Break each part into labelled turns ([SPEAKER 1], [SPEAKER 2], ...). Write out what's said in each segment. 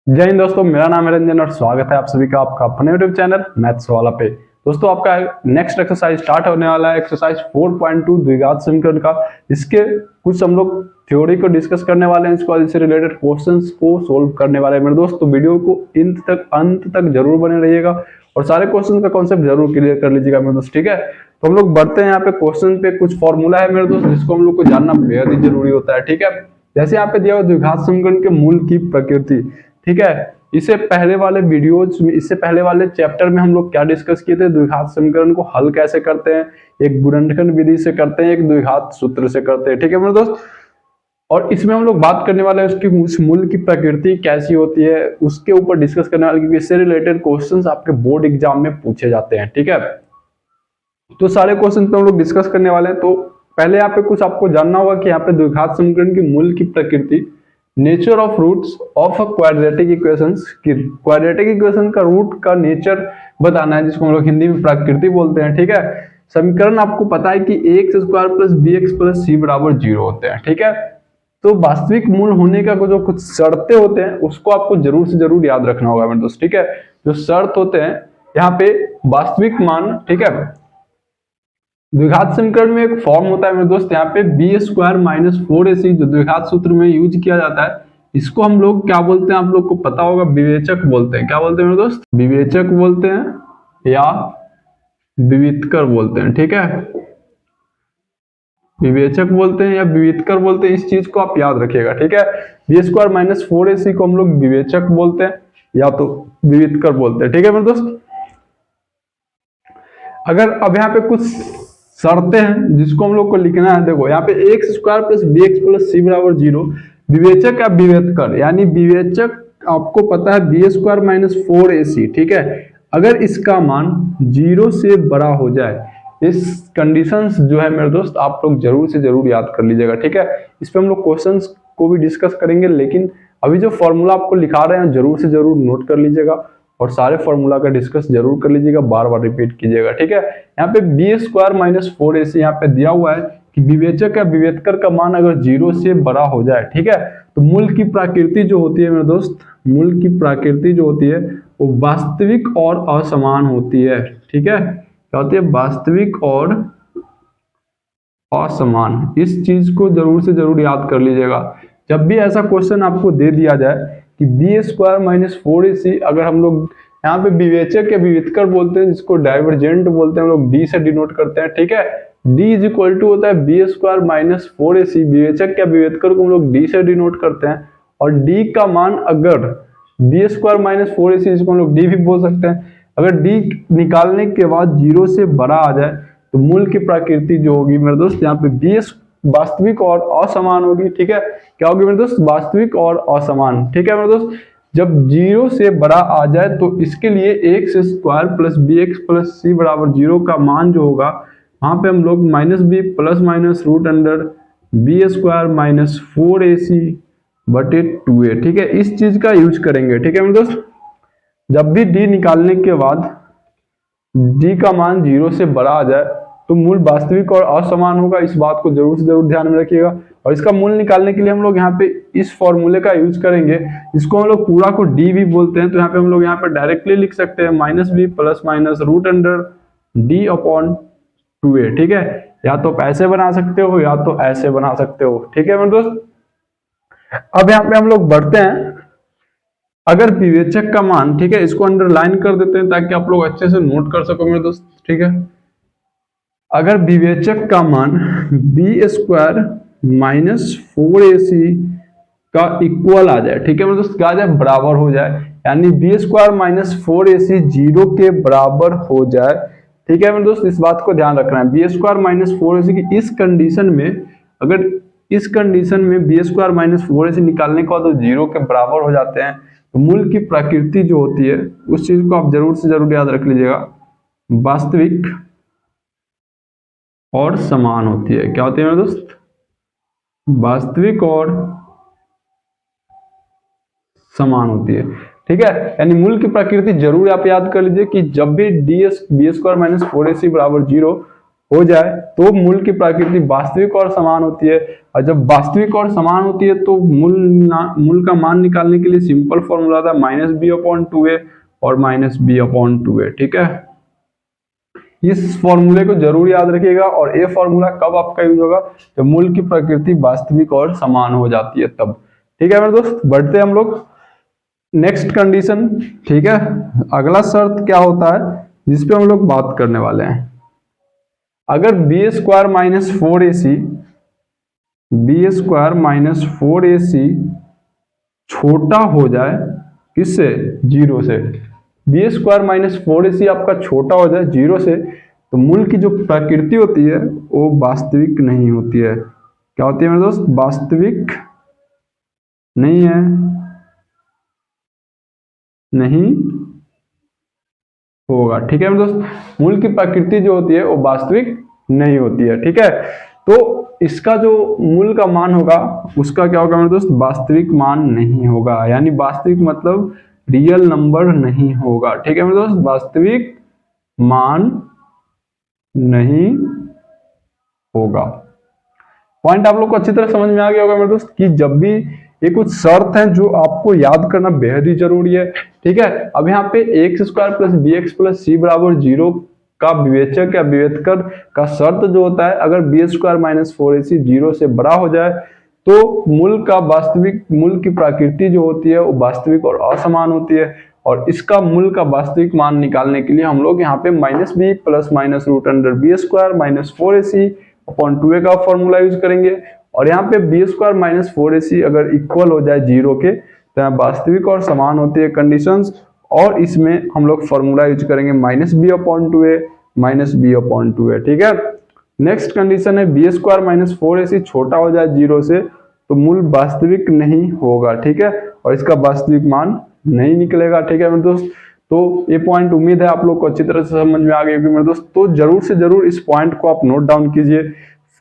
[SPEAKER 1] जय हिंद दोस्तों, मेरा नाम है रंजन और स्वागत है आप सभी का आपका अपने यूट्यूब चैनल मैथ्स वाला पे। दोस्तों, आपका नेक्स्ट एक्सरसाइज स्टार्ट होने वाला है, एक्सरसाइज 4.2 द्विघात समीकरण का। इसके कुछ हम लोग थ्योरी को डिस्कस करने वाले हैं, इसको इससे रिलेटेड क्वेश्चंस को सोल्व करने वाले हैं मेरे दोस्त। तो वीडियो को अंत तक जरूर बने रहिएगा और सारे क्वेश्चन का कॉन्सेप्ट जरूर क्लियर कर लीजिएगा मेरे दोस्त, ठीक है। तो हम लोग बढ़ते हैं यहाँ पे क्वेश्चन पे। कुछ फॉर्मूला है मेरे दोस्त जिसको हम लोग को जानना बेहद ही जरूरी होता है, ठीक है। जैसे यहाँ पे दिया हुआ द्विघात समीकरण के मूल की प्रकृति, ठीक है। इससे पहले वाले चैप्टर में हम लोग क्या डिस्कस किए थे, द्विघात समीकरण को हल कैसे करते हैं, एक गुणनखंड विधि से करते हैं, एक द्विघात सूत्र से करते हैं, ठीक है मेरे दोस्त। और इसमें हम लोग बात करने वाले हैं उसकी उस मूल की प्रकृति कैसी होती है, उसके ऊपर डिस्कस करने वाले, क्योंकि इससे रिलेटेड क्वेश्चंस आपके बोर्ड एग्जाम में पूछे जाते हैं, ठीक है। तो सारे क्वेश्चन पे हम लोग डिस्कस करने वाले हैं। तो पहले यहाँ पे कुछ आपको जानना होगा कि यहाँ पे द्विघात समीकरण की मूल की प्रकृति, nature of roots of a quadratic equations, की क्वाड्रेटिक इक्वेशन का रूट का नेचर बताना है, जिसको हम लोग हिंदी में प्रकृति बोलते हैं, ठीक है। समीकरण आपको पता है कि X square plus B X plus C बराबर 0 होते हैं, ठीक है। तो वास्तविक मूल होने का जो कुछ शर्तें होते हैं उसको आपको जरूर से जरूर याद रखना होगा मेरे दोस्त, ठीक है। जो शर्त होते हैं यहाँ पे वास्तविक मान, ठीक है। द्विघात समीकरण में एक फॉर्म होता है मेरे दोस्त, यहाँ पे बी स्क्वायर माइनस 4ac जो द्विघात सूत्र में यूज किया जाता है, इसको हम लोग क्या बोलते हैं, आप लोग को पता होगा, विवेचक बोलते हैं। क्या बोलते हैं मेरे दोस्त? विवेचक बोलते हैं या विवितकर बोलते हैं, ठीक है। विवेचक बोलते हैं या विवितकर बोलते हैं, इस चीज को आप याद रखिएगा, ठीक है। बी स्क्वायर माइनस 4ac को हम लोग विवेचक बोलते हैं या तो विवितकर बोलते हैं, ठीक है मेरे दोस्त। अगर अब यहाँ पे कुछ शर्तें हैं जिसको हम लोग को लिखना है, देखो यहाँ पे X square plus B X plus C बराबर 0, विवेचक या विवेतकर, यानी विवेचक आपको पता है बी स्क्वायर माइनस 4ac, ठीक है। अगर इसका मान 0 से बड़ा हो जाए, इस कंडीशंस जो है मेरे दोस्त आप लोग जरूर से जरूर याद कर लीजिएगा, ठीक है। इस पे हम लोग क्वेश्चंस को भी डिस्कस करेंगे, लेकिन अभी जो फॉर्मूला आपको लिखा रहे हैं जरूर से जरूर नोट कर लीजिएगा और सारे फॉर्मूला का डिस्कस जरूर कर लीजिएगा, बार बार रिपीट कीजिएगा, ठीक है। यहाँ पे बी स्क्वायर माइनस 4ac यहाँ पे दिया हुआ है कि विवेचक या विवेतकर का मान अगर 0 से बड़ा हो जाए, ठीक है, तो मूल की प्रकृति जो होती है मेरे दोस्त, मूल की प्रकृति जो होती है वो वास्तविक और असमान होती है, ठीक है। क्या होती है? वास्तविक और असमान। इस चीज को जरूर से जरूर याद कर लीजिएगा। जब भी ऐसा क्वेश्चन आपको दे दिया जाए कि बी स्क्वायर माइनस 4ac, अगर हम लोग यहाँ पे विवेचक या विवितकर बोलते हैं, जिसको डाइवर्जेंट बोलते हैं, हम लोग डी से डिनोट करते हैं, ठीक है। डी इज इक्वल टू होता है बी स्क्वायर माइनस 4ac, विवेचक या विवेतकर को हम लोग डी से डिनोट करते हैं, और डी का मान अगर बी स्क्वायर माइनस 4ac, जिसको हम लोग डी भी बोल सकते हैं, अगर डी निकालने के बाद 0 से बड़ा आ जाए तो मूल की प्रकृति जो होगी मेरे दोस्त, यहाँ पे बी वास्तविक और असमान होगी, ठीक है। क्या होगी मेरे दोस्त? वास्तविक और असमान, ठीक है मेरे दोस्त। जब 0 से बड़ा आ जाए तो इसके लिए X square plus B X plus C बराबर 0 का मान जो होगा, वहां पे हम लोग minus B plus minus root under B square minus 4ac बटे 2a, ठीक है, इस चीज का यूज करेंगे, ठीक है मेरे दोस्त। जब भी डी निकालने के बाद डी का मान 0 से बड़ा आ जाए तो मूल वास्तविक और असमान होगा, इस बात को जरूर से जरूर ध्यान में रखिएगा। और इसका मूल निकालने के लिए हम लोग यहाँ पे इस फॉर्मूले का यूज करेंगे, इसको हम लोग पूरा को डी भी बोलते हैं। तो यहाँ पे हम लोग यहाँ पे डायरेक्टली लिख सकते हैं minus B plus minus root under D upon 2a, ठीक है। या तो ऐसे बना सकते हो या तो ऐसे बना सकते हो, ठीक है मेरे दोस्त। अब यहाँ पे हम लोग बढ़ते हैं, अगर विवेचक का मान, ठीक है, इसको अंडरलाइन कर देते हैं ताकि आप लोग अच्छे से नोट कर सको मेरे दोस्त, ठीक है। अगर विवेचक का मान बी स्क्वायर माइनस 4ac का इक्वल आ जाए, ठीक है मेरे दोस्त, क्या आ जाए? बराबर हो जाए, यानी बी स्क्वायर माइनस 4ac 0 के बराबर हो जाए, ठीक है मेरे दोस्त। इस बात को ध्यान रखना है, बी स्क्वायर माइनस 4ac की इस कंडीशन में, अगर इस कंडीशन में बी स्क्वायर माइनस 4ac निकालने के बाद 0 के बराबर हो जाते हैं तो मूल की प्रकृति जो होती है उस चीज को आप जरूर से जरूर याद रख लीजिएगा, वास्तविक और समान होती है। क्या होती है मेरे दोस्त? वास्तविक और समान होती है, ठीक है। यानी मूल की प्रकृति जरूर आप याद कर लीजिए कि जब भी बी स्क्वायर माइनस 4ac बराबर 0, हो जाए तो मूल की प्रकृति वास्तविक और समान होती है। और जब वास्तविक और समान होती है तो मूल का मान निकालने के लिए सिंपल फॉर्मूला था -b/2a और -b/2a। ठीक है, इस फॉर्मूले को जरूर याद रखिएगा। और ये फॉर्मूला कब आपका यूज होगा, जब मूल की प्रकृति वास्तविक और समान हो जाती है तब। ठीक है मेरे दोस्त, बढ़ते हम लोग नेक्स्ट कंडीशन। ठीक है, अगला शर्त क्या होता है जिसपे हम लोग बात करने वाले हैं। अगर b² - 4ac छोटा हो जाए किससे, 0 से, b² - 4ac आपका छोटा हो जाए 0 से, तो मूल की जो प्रकृति होती है वो वास्तविक नहीं होती है। क्या होती है मेरे दोस्त, वास्तविक नहीं है, नहीं होगा। ठीक है मेरे दोस्त, मूल की प्रकृति जो होती है वो वास्तविक नहीं होती है। ठीक है, तो इसका जो मूल का मान होगा उसका क्या होगा मेरे दोस्त, वास्तविक मान नहीं होगा। यानी वास्तविक मतलब रियल नंबर नहीं होगा। ठीक है मेरे दोस्त, वास्तविक मान नहीं होगा। पॉइंट आप लोग को अच्छी तरह समझ में आ गया होगा मेरे दोस्त कि जब भी ये कुछ शर्त हैं जो आपको याद करना बेहद ही जरूरी है। ठीक है, अब यहाँ पे x² + bx + c = 0 का विवेचक या विवेचकर का शर्त जो होता है, अगर b² - 4ac 0 से बड़ा हो जाए तो मूल का वास्तविक, मूल की प्रकृति जो होती है वो वास्तविक और असमान होती है। और इसका मूल का वास्तविक मान निकालने के लिए हम लोग यहाँ पे -b + -√b² - 4ac/2a का फॉर्मूला यूज करेंगे। और यहाँ पे b² - 4ac अगर इक्वल हो जाए 0 के तो यहाँ वास्तविक और समान होती है कंडीशंस। और इसमें हम लोग फॉर्मूला यूज करेंगे -b/2a -b/2a। ठीक है, नेक्स्ट कंडीशन है b² - 4ac छोटा हो जाए 0 से तो मूल वास्तविक नहीं होगा। ठीक है, और इसका वास्तविक मान नहीं निकलेगा। ठीक है मेरे दोस्त, तो ये पॉइंट उम्मीद है आप लोग को अच्छी तरह से समझ में आ गया होगी मेरे दोस्त। तो जरूर से जरूर इस पॉइंट को आप नोट डाउन कीजिए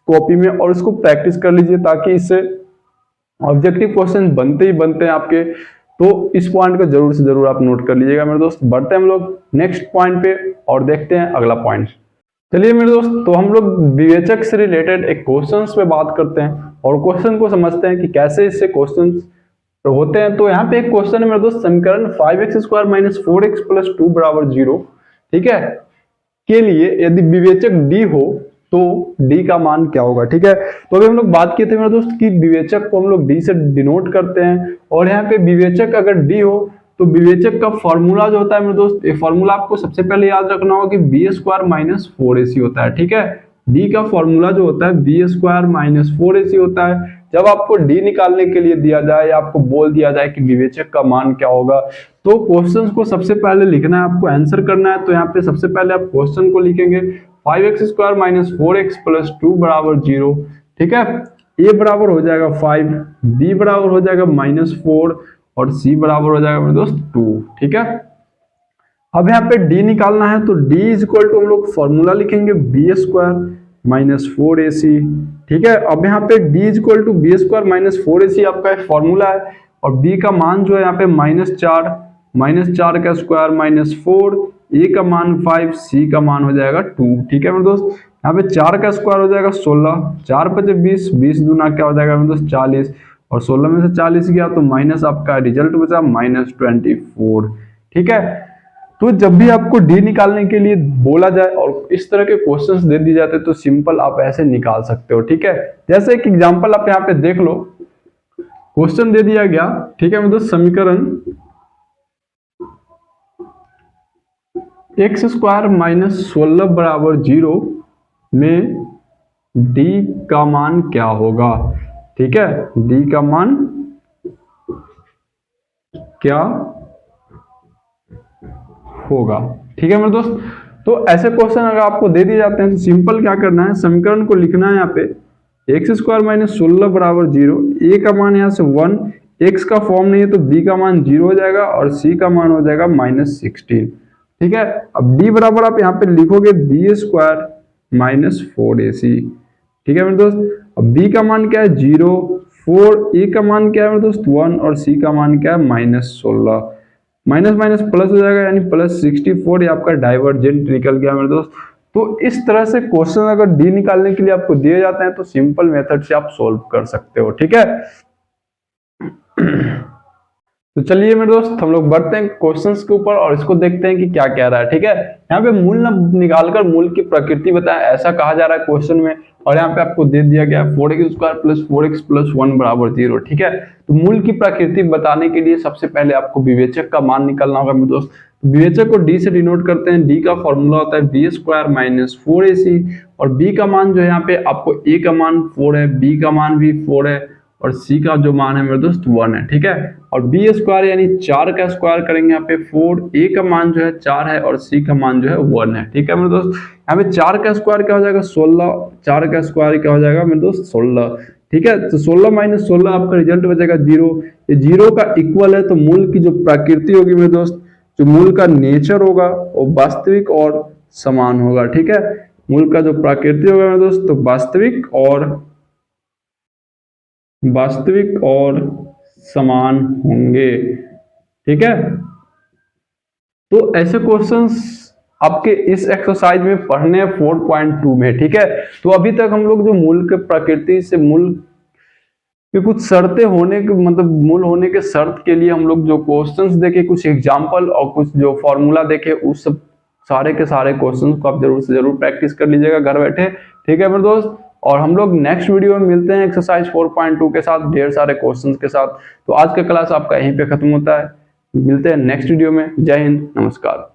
[SPEAKER 1] कॉपी में और इसको प्रैक्टिस कर लीजिए, ताकि इससे ऑब्जेक्टिव क्वेश्चन बनते ही बनते हैं आपके। तो इस पॉइंट को जरूर से जरूर आप नोट कर लीजिएगा मेरे दोस्त। बढ़ते हैं हम लोग नेक्स्ट पॉइंट पे और देखते हैं अगला पॉइंट। चलिए मेरे दोस्त, तो हम लोग विवेचक से रिलेटेड एक क्वेश्चन पे बात करते हैं और क्वेश्चन को समझते हैं कि कैसे इससे क्वेश्चन होते हैं। तो यहाँ पे एक क्वेश्चन है मेरे दोस्त, समीकरण 5x² - 4x + 2 = 0, ठीक है, के लिए यदि विवेचक d हो तो d का मान क्या होगा। ठीक है, तो अभी हम लोग बात किए थे मेरे दोस्त कि विवेचक को हम लोग d से डिनोट करते हैं। और यहाँ पे विवेचक अगर d हो तो विवेचक का फॉर्मूला जो होता है मेरे दोस्त, ये फॉर्मूला आपको सबसे पहले याद रखना होगा कि b² - 4ac होता है। ठीक है, d का फॉर्मूला जो होता है b² - 4ac होता है। जब आपको d निकालने के लिए दिया जाए या आपको बोल दिया जाए कि विवेचक का मान क्या होगा, तो क्वेश्चन को सबसे पहले लिखना है, आपको आंसर करना है। तो यहाँ पे सबसे पहले आप क्वेश्चन को लिखेंगे 5x² - 4x + 2 = 0। ठीक है, a बराबर हो जाएगा 5, b बराबर हो जाएगा -4 और c बराबर हो जाएगा मेरे दोस्त 2। ठीक है, अब यहाँ पे d निकालना है तो d = हम लोग फॉर्मूला लिखेंगे b² - 4ac। ठीक है, अब यहाँ पे d = b² - 4ac आपका एक फॉर्मूला है और b का मान जो है यहाँ पे -4 का स्क्वायर -4, a का मान 5, c का मान हो जाएगा 2। ठीक है मेरे दोस्त, यहाँ पे 4 का स्क्वायर हो जाएगा 16, 4 × 5 = 20, 20 दूना क्या हो जाएगा मेरे दोस्त 40, और 16 में से 40 गया तो माइनस आपका रिजल्ट बचा -24। ठीक है, तो जब भी आपको d निकालने के लिए बोला जाए और इस तरह के क्वेश्चंस दे दिए जाते हैं तो सिंपल आप ऐसे निकाल सकते हो। ठीक है, जैसे एक एग्जांपल आप यहाँ पे देख लो, क्वेश्चन दे दिया गया। ठीक है मतलब समीकरण x² - 16 = 0 में d का मान क्या होगा। ठीक है, d का मान क्या होगा। ठीक है मेरे दोस्त, तो ऐसे क्वेश्चन अगर आपको दे दिए जाते हैं तो सिंपल क्या करना है, समीकरण को लिखना है यहाँ पे x² - 16 = 0, a का मान यहाँ से 1, x का फॉर्म नहीं है तो b का मान 0 हो जाएगा और c का मान हो जाएगा -16। ठीक है, अब d बराबर आप यहाँ पे लिखोगे b² - 4ac। ठीक है मेरे दोस्त, अब b का मान क्या है 0, 4, a का मान क्या है मेरे दोस्त 1 और c का मान क्या है -16। माइनस माइनस प्लस हो जाएगा यानी +64, ये आपका डाइवर्जेंट निकल गया मेरे दोस्त। तो इस तरह से क्वेश्चन अगर डी निकालने के लिए आपको दिए जाते हैं तो सिंपल मेथड से आप सोल्व कर सकते हो, ठीक है। तो चलिए मेरे दोस्त हम लोग बढ़ते हैं क्वेश्चंस के ऊपर और इसको देखते हैं कि क्या कह रहा है, ठीक है। यहाँ पे मूल निकालकर मूल की प्रकृति बताएं, ऐसा कहा जा रहा है क्वेश्चन में, और यहाँ पे आपको दे दिया गया है 4x² + 4x + 1 = 0, ठीक है। तो मूल की प्रकृति बताने के लिए सबसे पहले आपको विवेचक का मान निकालना होगा मेरे दोस्त। विवेचक को डी से डिनोट करते हैं, डी का फॉर्मूला होता है b² - 4ac, और b का मान जो है यहाँ पे आपको a का मान 4 है, b का मान भी 4 है, और c का जो मान है मेरे दोस्त 1 है, ठीक है। और b² यानी 4 का स्क्वायर करेंगे यहाँ पे 4, a का मान जो है 4 है और c का मान जो है 1 है, ठीक है मेरे दोस्त। यहाँ पे 4 का स्क्वायर क्या हो जाएगा 16, 4 का स्क्वायर क्या हो जाएगा मेरे दोस्त 16, ठीक है। तो 16 - 16 आपका रिजल्ट बचेगा 0, ये 0 का इक्वल है, तो मूल की जो प्रकृति होगी मेरे दोस्त, जो मूल का नेचर होगा वो वास्तविक और समान होगा, ठीक है। मूल का जो प्रकृति होगा मेरे दोस्त तो वास्तविक और समान होंगे, ठीक है। तो ऐसे क्वेश्चंस आपके इस एक्सरसाइज में पढ़ने हैं 4.2 में, ठीक है। तो अभी तक हम लोग जो मूल के प्रकृति से मूल के कुछ शर्तें होने के मतलब मूल होने के शर्त के लिए हम लोग जो क्वेश्चंस देखे, कुछ एग्जाम्पल और कुछ जो फॉर्मूला देखे, उस सब सारे के सारे क्वेश्चंस को आप जरूर से जरूर प्रैक्टिस कर लीजिएगा घर बैठे, ठीक है मेरे दोस्त। और हम लोग नेक्स्ट वीडियो में मिलते हैं एक्सरसाइज 4.2 के साथ, ढेर सारे क्वेश्चंस के साथ। तो आज का क्लास आपका यहीं पे खत्म होता है, मिलते हैं नेक्स्ट वीडियो में। जय हिंद, नमस्कार।